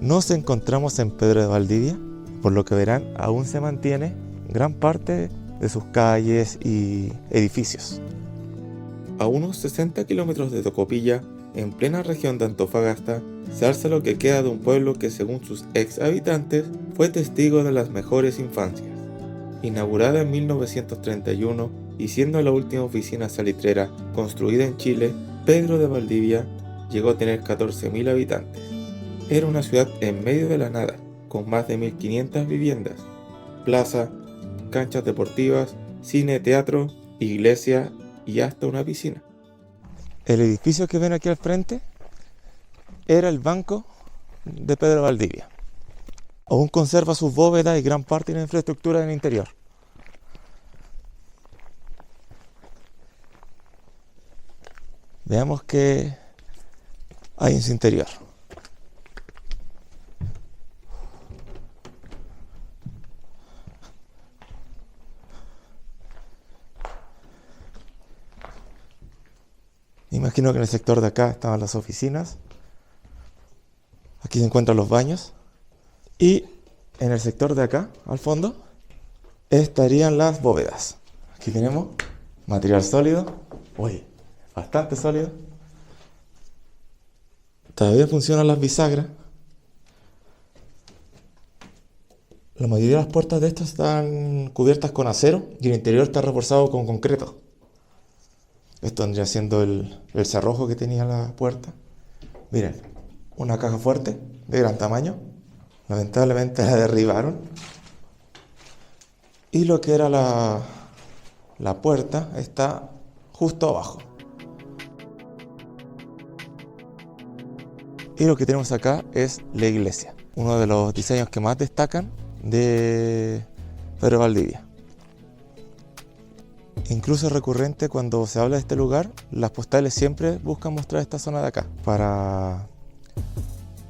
Nos encontramos en Pedro de Valdivia, por lo que verán, aún se mantiene gran parte de sus calles y edificios. A unos 60 kilómetros de Tocopilla, en plena región de Antofagasta, se alza lo que queda de un pueblo que, según sus ex habitantes, fue testigo de las mejores infancias. Inaugurada en 1931 y siendo la última oficina salitrera construida en Chile, Pedro de Valdivia llegó a tener 14.000 habitantes. Era una ciudad en medio de la nada, con más de 1.500 viviendas, plaza, canchas deportivas, cine, teatro, iglesia y hasta una piscina. El edificio que ven aquí al frente era el Banco de Pedro de Valdivia. Aún conserva sus bóvedas y gran parte de la infraestructura del interior. Veamos qué hay en su interior. Imagino que en el sector de acá estaban las oficinas. Aquí se encuentran los baños. Y en el sector de acá, al fondo, estarían las bóvedas. Aquí tenemos material sólido. Uy, bastante sólido. Todavía funcionan las bisagras. La mayoría de las puertas de estas están cubiertas con acero y el interior está reforzado con concreto. Esto vendría siendo el cerrojo que tenía la puerta. Miren, una caja fuerte de gran tamaño. Lamentablemente la derribaron. Y lo que era la puerta está justo abajo. Y lo que tenemos acá es la iglesia. Uno de los diseños que más destacan de Pedro Valdivia. Incluso es recurrente cuando se habla de este lugar, las postales siempre buscan mostrar esta zona de acá. Para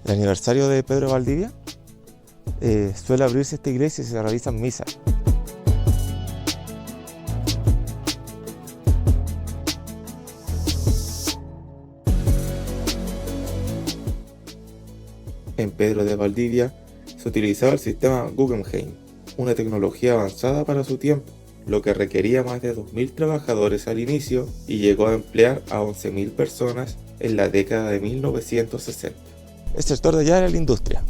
el aniversario de Pedro Valdivia, suele abrirse esta iglesia y se realizan misas. En Pedro de Valdivia se utilizaba el sistema Guggenheim, una tecnología avanzada para su tiempo, lo que requería más de 2.000 trabajadores al inicio y llegó a emplear a 11.000 personas en la década de 1960. El sector de allá era la industria.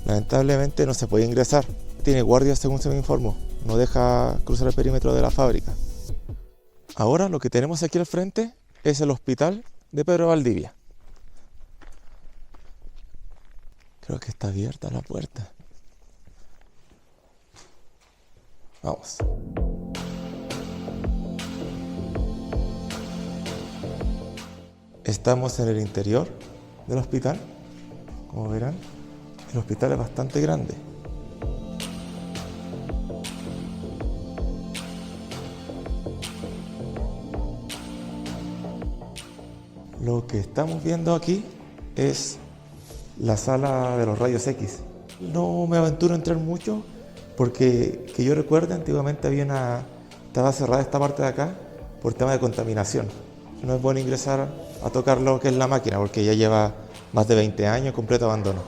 Lamentablemente no se puede ingresar. Tiene guardias según se me informó. No deja cruzar el perímetro de la fábrica. Ahora lo que tenemos aquí al frente es el hospital de Pedro Valdivia. Creo que está abierta la puerta. Vamos. Estamos en el interior del hospital. Como verán, el hospital es bastante grande. Lo que estamos viendo aquí es la sala de los rayos X. No me aventuro a entrar mucho porque, que yo recuerde, antiguamente estaba cerrada esta parte de acá por tema de contaminación. No es bueno ingresar a tocar lo que es la máquina porque ya lleva más de 20 años completo abandono.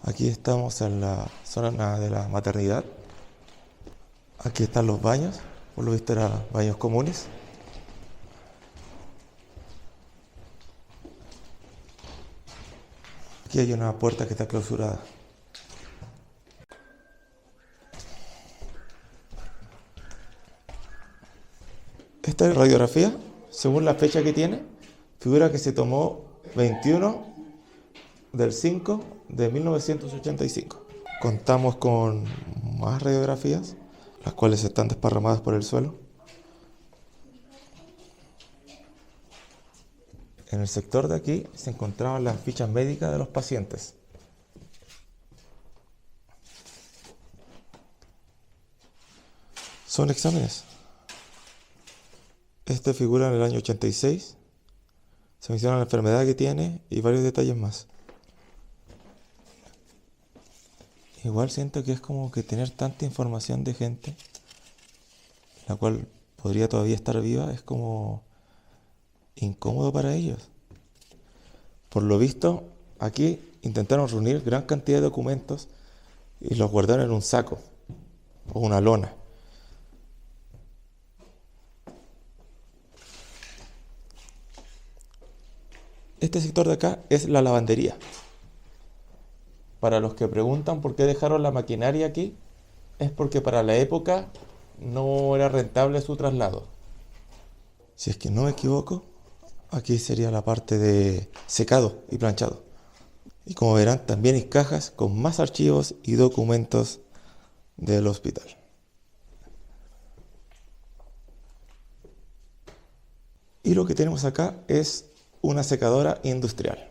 Aquí estamos en la zona de la maternidad. Aquí están los baños, por lo visto eran baños comunes. Aquí hay una puerta que está clausurada. Esta radiografía, según la fecha que tiene, figura que se tomó 21 del 5 de 1985. Contamos con más radiografías, las cuales están desparramadas por el suelo. En el sector de aquí se encontraban las fichas médicas de los pacientes. Son exámenes. Este figura en el año 86. Se menciona la enfermedad que tiene y varios detalles más. igual siento que es como que tener tanta información de gente, la cual podría todavía estar viva, es como incómodo para ellos. Por lo visto, aquí intentaron reunir gran cantidad de documentos y los guardaron en un saco o una lona. Este sector de acá es la lavandería. Para los que preguntan por qué dejaron la maquinaria aquí, es porque para la época no era rentable su traslado. Si es que no me equivoco, aquí sería la parte de secado y planchado. Y como verán, también hay cajas con más archivos y documentos del hospital. Y lo que tenemos acá es una secadora industrial.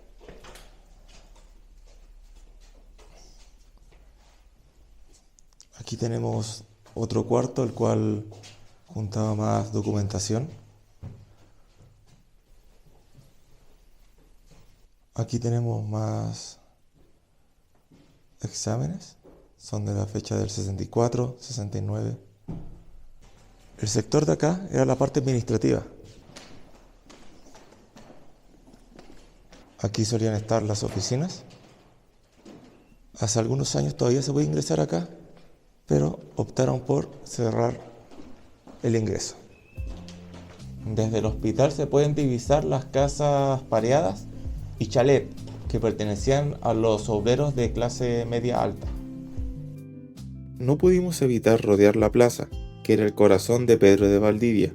Aquí tenemos otro cuarto, el cual juntaba más documentación. Aquí tenemos más exámenes, son de la fecha del 64, 69. El sector de acá era la parte administrativa. Aquí solían estar las oficinas. Hace algunos años todavía se puede ingresar acá, pero optaron por cerrar el ingreso. Desde el hospital se pueden divisar las casas pareadas y chalet que pertenecían a los obreros de clase media alta. No pudimos evitar rodear la plaza, que era el corazón de Pedro de Valdivia.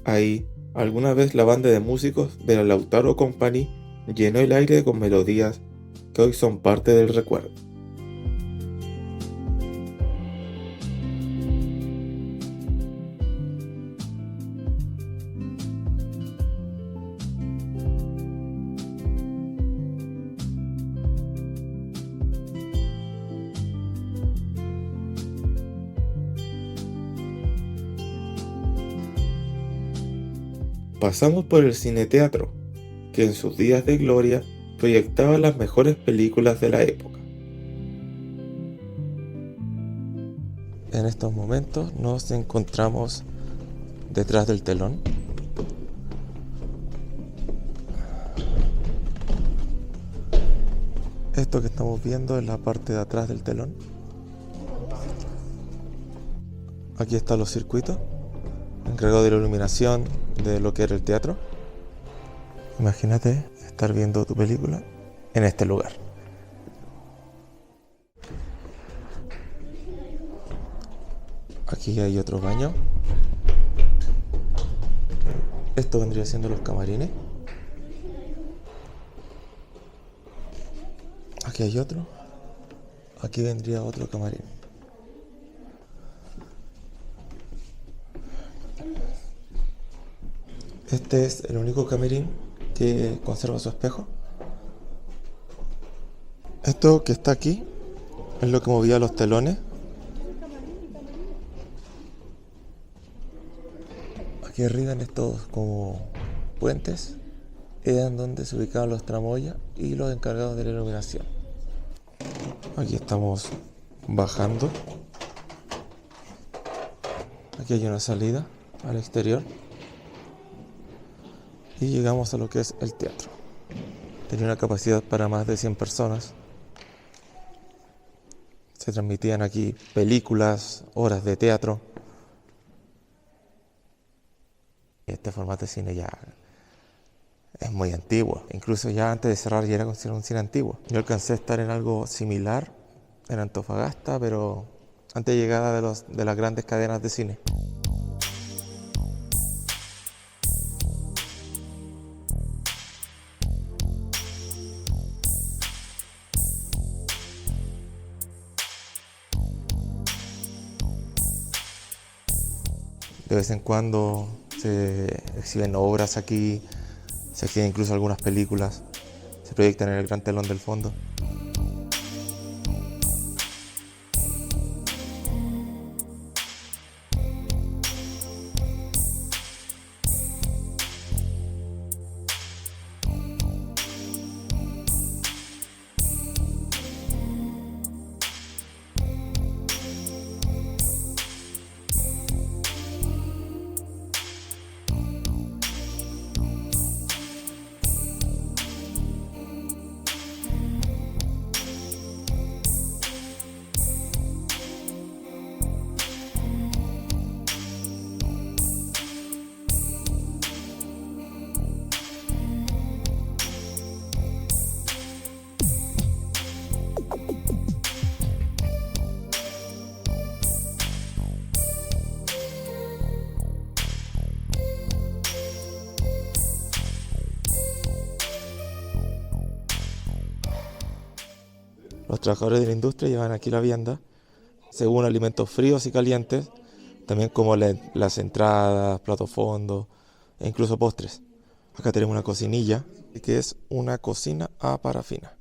Ahí, alguna vez la banda de músicos de la Lautaro Company llenó el aire con melodías que hoy son parte del recuerdo. Pasamos por el cine-teatro, que en sus días de gloria proyectaba las mejores películas de la época. En estos momentos nos encontramos detrás del telón. Esto que estamos viendo es la parte de atrás del telón. Aquí están los circuitos, encargado de la iluminación de lo que era el teatro. Imagínate estar viendo tu película en este lugar. Aquí hay otro baño. Esto vendría siendo los camarines. Aquí hay otro. Aquí vendría otro camarín. Este es el único camarín que conserva su espejo. Esto que está aquí es lo que movía los telones. Aquí arriba en estos como puentes eran donde se ubicaban los tramoyas y los encargados de la iluminación. Aquí estamos bajando. Aquí hay una salida al exterior. Y llegamos a lo que es el teatro. Tenía una capacidad para más de 100 personas. Se transmitían aquí películas, obras de teatro. Este formato de cine ya es muy antiguo. Incluso ya antes de cerrar ya era considerado un cine antiguo. Yo alcancé a estar en algo similar en Antofagasta, pero antes de llegada de las grandes cadenas de cine. De vez en cuando se exhiben obras aquí, se exhiben incluso algunas películas, se proyectan en el gran telón del fondo. Los trabajadores de la industria llevan aquí la vianda, según alimentos fríos y calientes, también como las entradas, platos fondos e incluso postres. Acá tenemos una cocinilla, que es una cocina a parafina.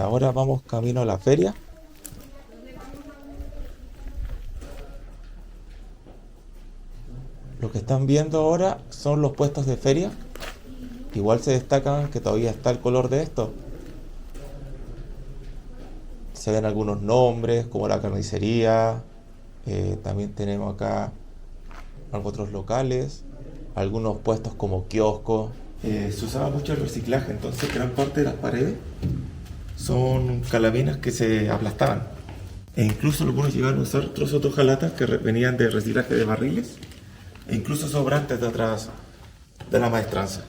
Ahora vamos camino a la feria. Lo que están viendo ahora son los puestos de feria. Igual se destacan que todavía está el color de esto. Se ven algunos nombres como la carnicería. También tenemos acá otros locales, algunos puestos como kioscos. Se usaba mucho el reciclaje, entonces gran parte de las paredes son calabinas que se aplastaban. E incluso algunos llegaron a usar trozos de hojalata que venían de reciclaje de barriles e incluso sobrantes de atrás de la maestranza.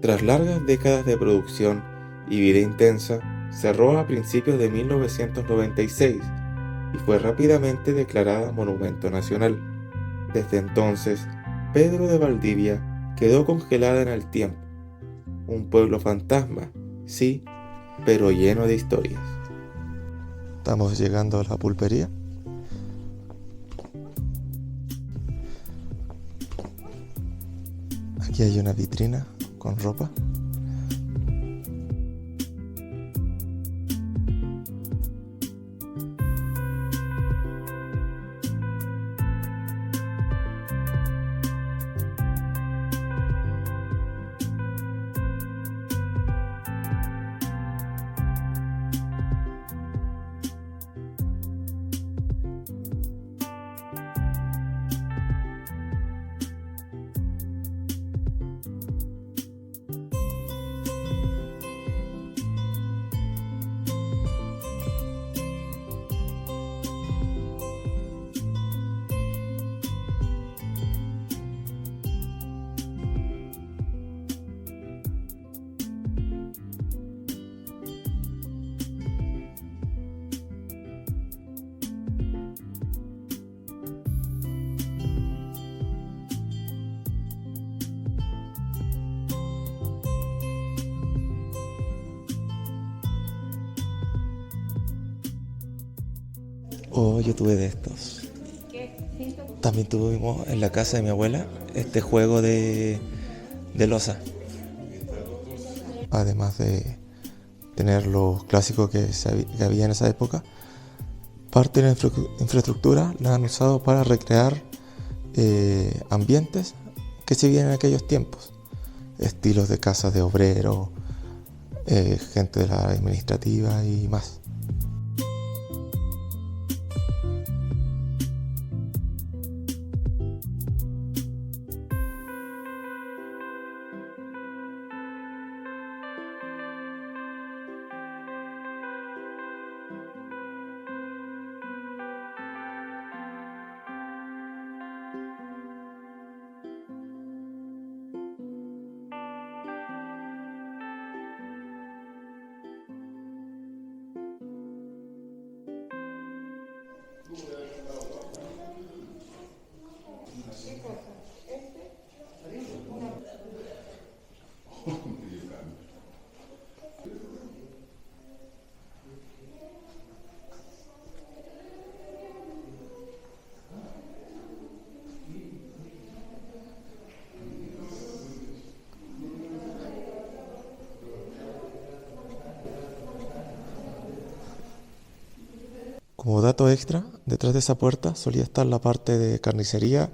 Tras largas décadas de producción y vida intensa, cerró a principios de 1996 y fue rápidamente declarada Monumento Nacional. Desde entonces, Pedro de Valdivia quedó congelada en el tiempo. Un pueblo fantasma, sí, pero lleno de historias. Estamos llegando a la pulpería. Aquí hay una vitrina con ropa. Oh, yo tuve de estos. También tuvimos en la casa de mi abuela este juego de loza. Además de tener los clásicos que había en esa época, parte de la infraestructura la han usado para recrear ambientes que se vivían en aquellos tiempos. Estilos de casas de obreros, gente de la área administrativa y más. Como dato extra, detrás de esa puerta solía estar la parte de carnicería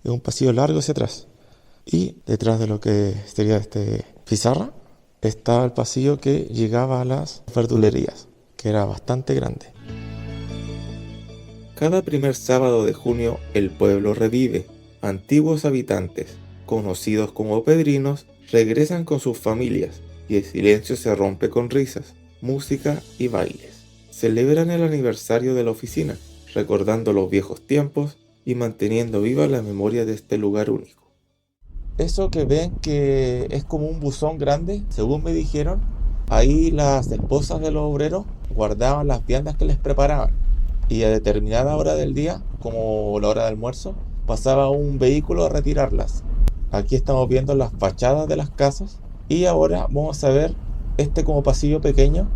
en un pasillo largo hacia atrás. Y detrás de lo que sería pizarra, estaba el pasillo que llegaba a las verdulerías, que era bastante grande. Cada primer sábado de junio el pueblo revive. Antiguos habitantes, conocidos como pedrinos, regresan con sus familias y el silencio se rompe con risas, música y bailes. Celebran el aniversario de la oficina, recordando los viejos tiempos y manteniendo viva la memoria de este lugar único. Eso que ven que es como un buzón grande, según me dijeron, ahí las esposas de los obreros guardaban las viandas que les preparaban. Y a determinada hora del día, como la hora de almuerzo, pasaba un vehículo a retirarlas. Aquí estamos viendo las fachadas de las casas y ahora vamos a ver como pasillo pequeño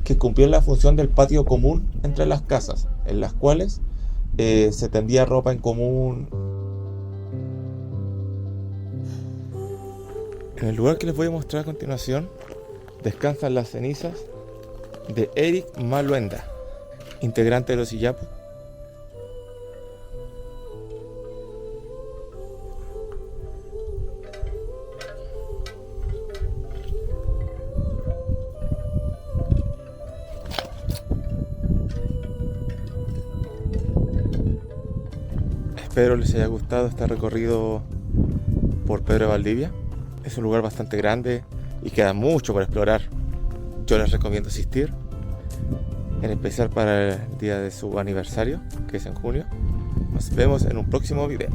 que cumplió la función del patio común entre las casas, en las cuales se tendía ropa en común. En el lugar que les voy a mostrar a continuación descansan las cenizas de Eric Maluenda, integrante de los Iyapu. Espero les haya gustado este recorrido por Pedro de Valdivia. Es un lugar bastante grande y queda mucho por explorar. Yo les recomiendo asistir, en especial para el día de su aniversario, que es en junio. Nos vemos en un próximo video.